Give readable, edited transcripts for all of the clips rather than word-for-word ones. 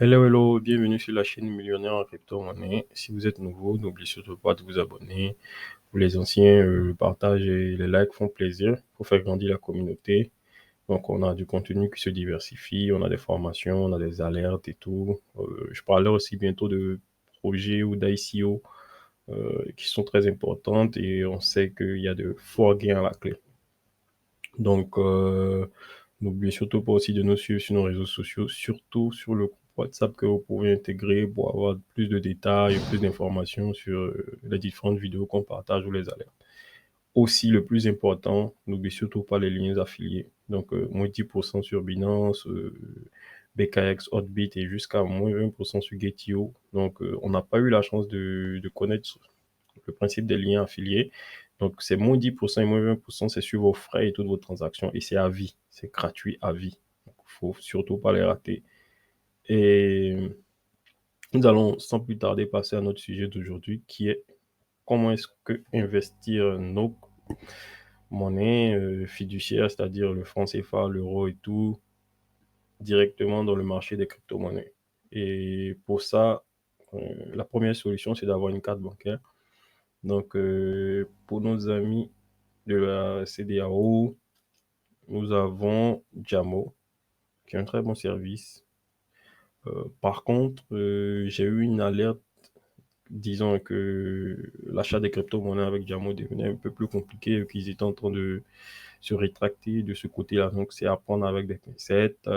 Hello, hello, bienvenue sur la chaîne Millionnaire en crypto-monnaie. Si vous êtes nouveau, n'oubliez surtout pas de vous abonner. Pour les anciens, le partage et les likes font plaisir pour faire grandir la communauté. Donc, on a du contenu qui se diversifie, on a des formations, on a des alertes et tout. Je parlerai aussi bientôt de projets ou d'ICO qui sont très importantes et on sait qu'il y a de forts gains à la clé. Donc, n'oubliez surtout pas aussi de nous suivre sur nos réseaux sociaux, surtout sur le groupe WhatsApp que vous pouvez intégrer pour avoir plus de détails, plus d'informations sur les différentes vidéos qu'on partage ou les alertes. Aussi, le plus important, n'oubliez surtout pas les liens affiliés. Donc, moins 10% sur Binance, BKX, Hotbit et jusqu'à moins 20% sur Getio. Donc, on n'a pas eu la chance de connaître le principe des liens affiliés. Donc, c'est moins 10% et moins 20%, c'est sur vos frais et toutes vos transactions. Et c'est à vie. C'est gratuit à vie. Donc, il ne faut surtout pas les rater. Et nous allons sans plus tarder passer à notre sujet d'aujourd'hui qui est comment est-ce que investir nos monnaies fiduciaires, c'est-à-dire le franc CFA, l'euro et tout, directement dans le marché des crypto-monnaies. Et pour ça, la première solution, c'est d'avoir une carte bancaire. Donc, pour nos amis de la CDAO, nous avons Jamo, qui est un très bon service. Par contre, j'ai eu une alerte disant que l'achat des crypto-monnaies avec Jamo devenait un peu plus compliqué, qu'ils étaient en train de se rétracter de ce côté-là. Donc, c'est à prendre avec des pincettes.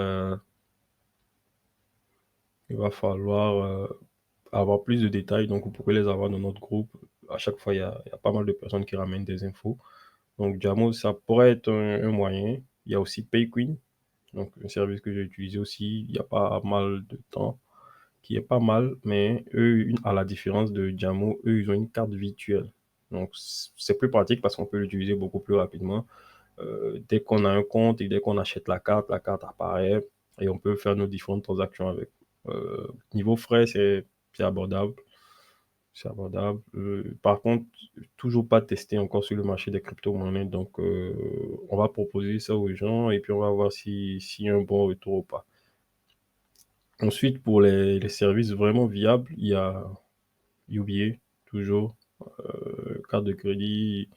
Il va falloir avoir plus de détails. Donc, vous pourrez les avoir dans notre groupe. À chaque fois, il y a pas mal de personnes qui ramènent des infos. Donc, Jamo, ça pourrait être un moyen. Il y a aussi PayQueen, donc un service que j'ai utilisé aussi il y a pas mal de temps, qui est pas mal, mais eux, à la différence de Jamo, eux, ils ont une carte virtuelle. Donc, c'est plus pratique parce qu'on peut l'utiliser beaucoup plus rapidement. Dès qu'on a un compte et dès qu'on achète la carte apparaît et on peut faire nos différentes transactions avec. Niveau frais, c'est abordable. C'est abordable. Par contre, toujours pas testé encore sur le marché des crypto-monnaies. Donc, on va proposer ça aux gens et puis on va voir s'il y a un bon retour ou pas. Ensuite, pour les services vraiment viables, il y a UBA, toujours, carte de crédit,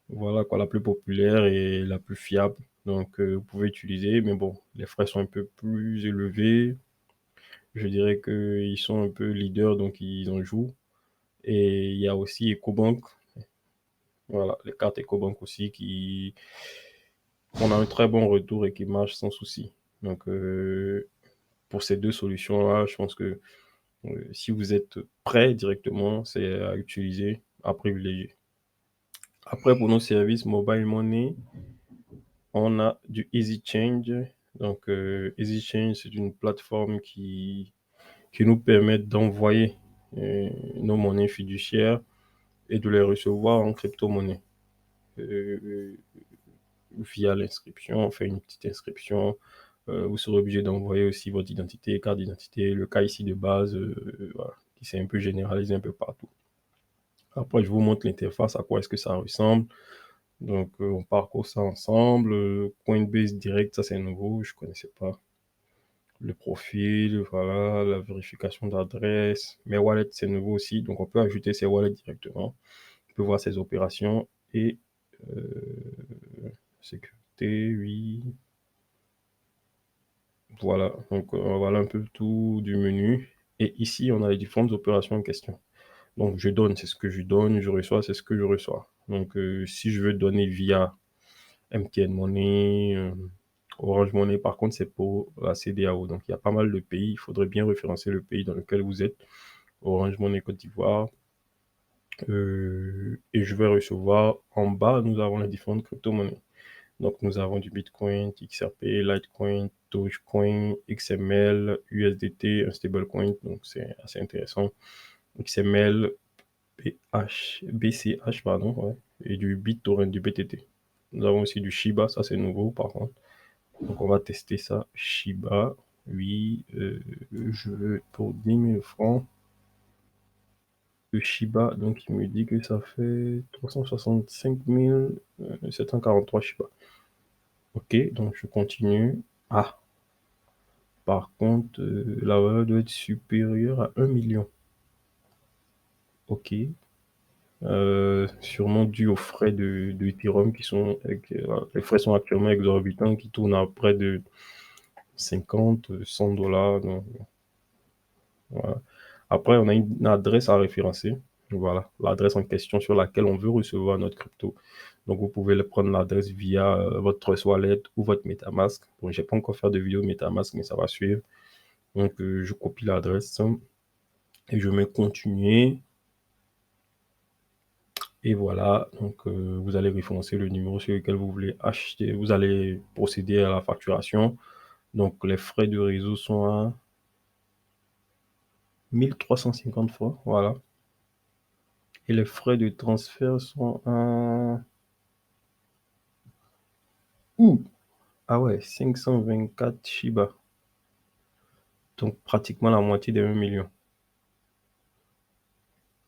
voilà quoi, la plus populaire et la plus fiable. Donc, vous pouvez utiliser, mais bon, les frais sont un peu plus élevés. Je dirais qu'ils sont un peu leaders, donc ils en jouent. Et il y a aussi EcoBank. Voilà, les cartes EcoBank aussi on a un très bon retour et qui marchent sans souci. Donc, pour ces deux solutions-là, je pense que si vous êtes prêt directement, c'est à utiliser, à privilégier. Après, pour nos services mobile money, on a du Easy Change. Donc, Easy Change, c'est une plateforme qui nous permet d'envoyer nos monnaies fiduciaires et de les recevoir en crypto-monnaie. Euh, Via l'inscription, on fait une petite inscription. Vous serez obligé d'envoyer aussi votre identité, carte d'identité, le cas ici de base, voilà, qui s'est un peu généralisé un peu partout. Après, je vous montre l'interface, à quoi est-ce que ça ressemble. Donc, on parcourt ça ensemble. Coinbase Direct, ça c'est nouveau, je ne connaissais pas. Le profil, voilà, la vérification d'adresse. Mes wallets, c'est nouveau aussi, donc on peut ajouter ses wallets directement. On peut voir ses opérations et sécurité, oui. Voilà, donc voilà un peu tout du menu. Et ici, on a les différentes opérations en question. Donc, je donne, c'est ce que je donne, je reçois, c'est ce que je reçois. Donc, si je veux donner via MTN Money, Orange Money, par contre, c'est pour la CDAO. Donc, il y a pas mal de pays. Il faudrait bien référencer le pays dans lequel vous êtes. Orange Money Côte d'Ivoire. Et je vais recevoir en bas, nous avons les différentes crypto-monnaies. Donc, nous avons du Bitcoin, XRP, Litecoin, Dogecoin, XML, USDT, un stablecoin. Donc, c'est assez intéressant. XML, BCH, pardon, ouais, et du BitTorrent, du BTT. Nous avons aussi du Shiba, ça c'est nouveau par contre. Donc, on va tester ça. Shiba, oui, je veux pour 10 000 francs. Le Shiba, donc il me dit que ça fait 365 743 Shiba. Ok, donc je continue. Ah, Par contre, la valeur doit être supérieure à 1 million. OK. Sûrement dû aux frais de Ethereum qui sont les frais sont actuellement exorbitants, qui tournent à près de 50, 100 $. Donc voilà. Après, on a une adresse à référencer. Voilà, l'adresse en question sur laquelle on veut recevoir notre crypto. Donc, vous pouvez prendre l'adresse via votre Trust Wallet ou votre MetaMask. Bon, j'ai pas encore fait de vidéo MetaMask, mais ça va suivre. Donc, je copie l'adresse et je mets continuer. Et voilà, donc vous allez référencer le numéro sur lequel vous voulez acheter. Vous allez procéder à la facturation. Donc, les frais de réseau sont à 1350 francs. Voilà. Et les frais de transfert sont à... Ouh! Ah ouais, 524 Shiba. Donc, pratiquement la moitié des 1 million.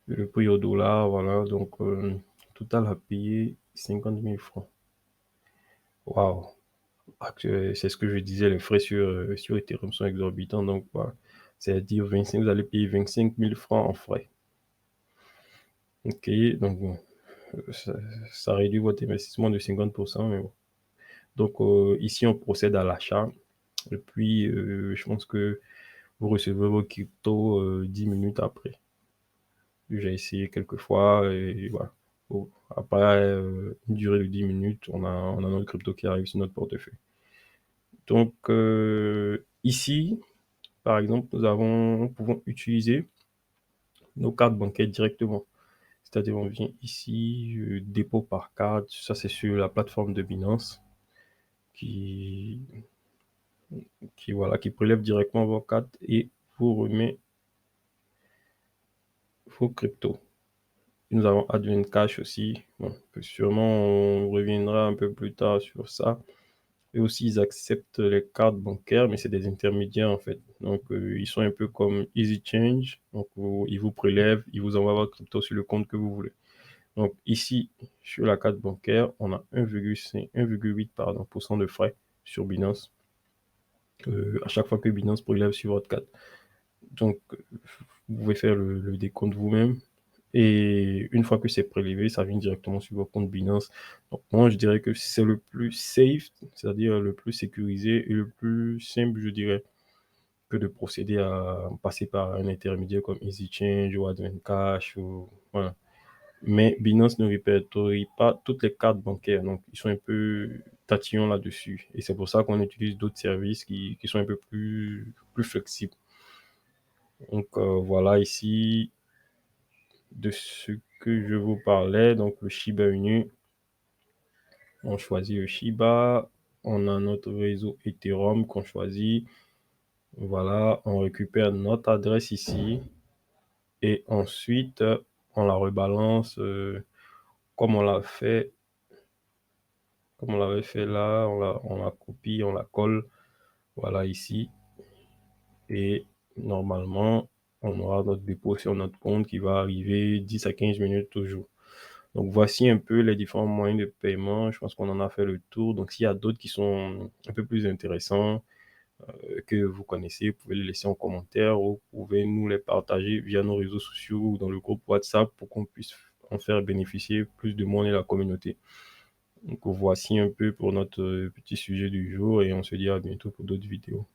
Le prix au dollar, voilà. Donc, total à payer 50 000 francs. Waouh! C'est ce que je disais, les frais sur Ethereum sont exorbitants. Donc, voilà. C'est-à-dire, vous allez payer 25 000 francs en frais. OK, donc bon, ça réduit votre investissement de 50%, mais bon. Donc, ici, on procède à l'achat. Et puis, je pense que vous recevez vos cryptos 10 minutes après. J'ai essayé quelques fois et voilà. Bon, après une durée de 10 minutes, on a notre crypto qui arrive sur notre portefeuille. Donc, ici, par exemple, nous pouvons utiliser nos cartes bancaires directement. C'est-à-dire, on vient ici, dépôt par carte, ça c'est sur la plateforme de Binance qui, qui prélève directement vos cartes et vous remet vos cryptos. Nous avons Advent Cash aussi. Bon, sûrement, on reviendra un peu plus tard sur ça. Et aussi, ils acceptent les cartes bancaires, mais c'est des intermédiaires en fait. Donc, ils sont un peu comme Easy Change. Donc, ils vous prélèvent, ils vous envoient votre crypto sur le compte que vous voulez. Donc, ici, sur la carte bancaire, on a 1,8 de frais sur Binance à chaque fois que Binance prélève sur votre carte. Donc, vous pouvez faire le décompte vous-même. Et une fois que c'est prélevé, ça vient directement sur votre compte Binance. Donc, moi, je dirais que c'est le plus safe, c'est-à-dire le plus sécurisé et le plus simple, je dirais, que de procéder à passer par un intermédiaire comme EasyChange ou Advent ou voilà. Mais Binance ne répertorie pas toutes les cartes bancaires, donc ils sont un peu tatillons là-dessus. Et c'est pour ça qu'on utilise d'autres services qui sont un peu plus flexibles. Donc voilà ici de ce que je vous parlais. Donc le Shiba Inu, on choisit le Shiba, on a notre réseau Ethereum qu'on choisit. Voilà, on récupère notre adresse ici et ensuite on la rebalance comme on l'a fait, comme on l'avait fait là, on la copie, on la colle, voilà ici et normalement on aura notre dépôt sur notre compte qui va arriver 10 à 15 minutes toujours. Donc voici un peu les différents moyens de paiement. Je pense qu'on en a fait le tour. Donc s'il y a d'autres qui sont un peu plus intéressants que vous connaissez, vous pouvez les laisser en commentaire ou vous pouvez nous les partager via nos réseaux sociaux ou dans le groupe WhatsApp pour qu'on puisse en faire bénéficier plus de monde et la communauté. Donc voici un peu pour notre petit sujet du jour et on se dit à bientôt pour d'autres vidéos.